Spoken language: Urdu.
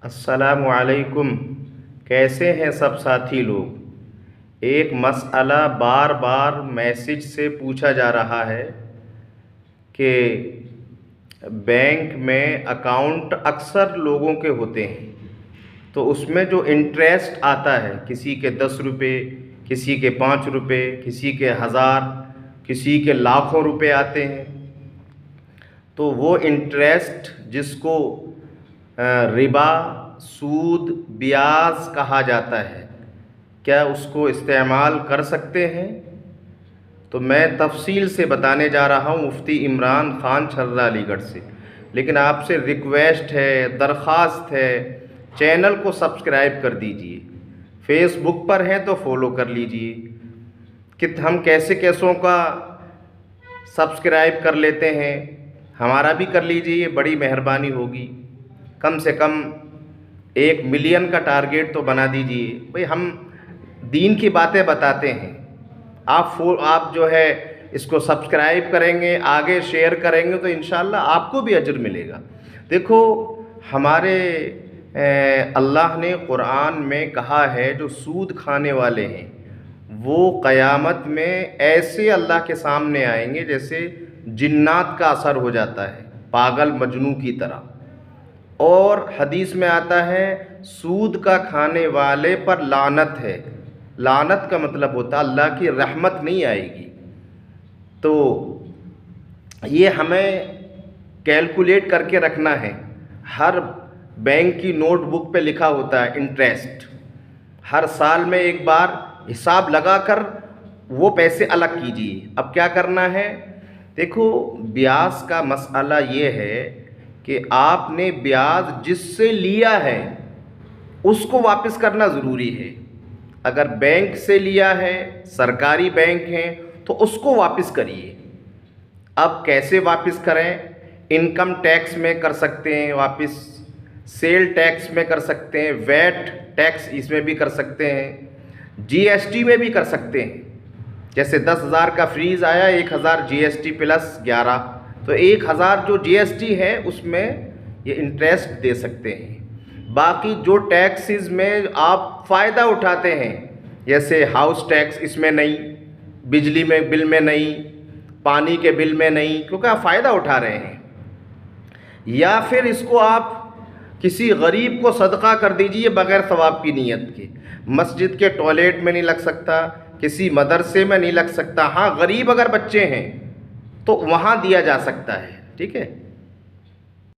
السلام علیکم، کیسے ہیں سب ساتھی لوگ؟ ایک مسئلہ بار بار میسج سے پوچھا جا رہا ہے کہ بینک میں اکاؤنٹ اکثر لوگوں کے ہوتے ہیں، تو اس میں جو انٹریسٹ آتا ہے، کسی کے 10 روپے، کسی کے 5 روپے، کسی کے 1000، کسی کے لاکھوں روپے آتے ہیں، تو وہ انٹریسٹ جس کو ربا، سود، بیاز کہا جاتا ہے، کیا اس کو استعمال کر سکتے ہیں؟ تو میں تفصیل سے بتانے جا رہا ہوں مفتی عمران خان چھرا علی گڑھ سے، لیکن آپ سے ریکویسٹ ہے، درخواست ہے، چینل کو سبسکرائب کر دیجئے، فیس بک پر ہیں تو فالو کر لیجئے کہ ہم کیسے کیسوں کا سبسکرائب کر لیتے ہیں، ہمارا بھی کر لیجئے، بڑی مہربانی ہوگی۔ کم سے کم 1 ملین کا ٹارگیٹ تو بنا دیجئے، بھئی ہم دین کی باتیں بتاتے ہیں، آپ جو ہے اس کو سبسکرائب کریں گے، آگے شیئر کریں گے تو انشاءاللہ آپ کو بھی اجر ملے گا۔ دیکھو، ہمارے اللہ نے قرآن میں کہا ہے جو سود کھانے والے ہیں وہ قیامت میں ایسے اللہ کے سامنے آئیں گے جیسے جنات کا اثر ہو جاتا ہے، پاگل مجنوں کی طرح۔ اور حدیث میں آتا ہے سود کا کھانے والے پر لعنت ہے، لعنت کا مطلب ہوتا ہے اللہ کی رحمت نہیں آئے گی۔ تو یہ ہمیں کیلکولیٹ کر کے رکھنا ہے، ہر بینک کی نوٹ بک پہ لکھا ہوتا ہے انٹریسٹ، ہر سال میں ایک بار حساب لگا کر وہ پیسے الگ کیجیے۔ اب کیا کرنا ہے؟ دیکھو، بیاز کا مسئلہ یہ ہے کہ آپ نے بیاز جس سے لیا ہے اس کو واپس کرنا ضروری ہے۔ اگر بینک سے لیا ہے، سرکاری بینک ہیں، تو اس کو واپس کریے۔ اب کیسے واپس کریں؟ انکم ٹیکس میں کر سکتے ہیں واپس، سیل ٹیکس میں کر سکتے ہیں، ویٹ ٹیکس اس میں بھی کر سکتے ہیں، جی ایس ٹی میں بھی کر سکتے ہیں۔ جیسے 10,000 کا فریز آیا، 1,000 جی ایس ٹی پلس 11، تو 1,000 جو جی ایس ٹی ہے اس میں یہ انٹریسٹ دے سکتے ہیں۔ باقی جو ٹیکسز میں آپ فائدہ اٹھاتے ہیں، جیسے ہاؤس ٹیکس اس میں نہیں، بجلی میں بل میں نہیں، پانی کے بل میں نہیں، کیونکہ آپ فائدہ اٹھا رہے ہیں۔ یا پھر اس کو آپ کسی غریب کو صدقہ کر دیجئے بغیر ثواب کی نیت کے۔ مسجد کے ٹوائلٹ میں نہیں لگ سکتا، کسی مدرسے میں نہیں لگ سکتا، ہاں غریب اگر بچے ہیں تو وہاں دیا جا سکتا ہے، ٹھیک ہے۔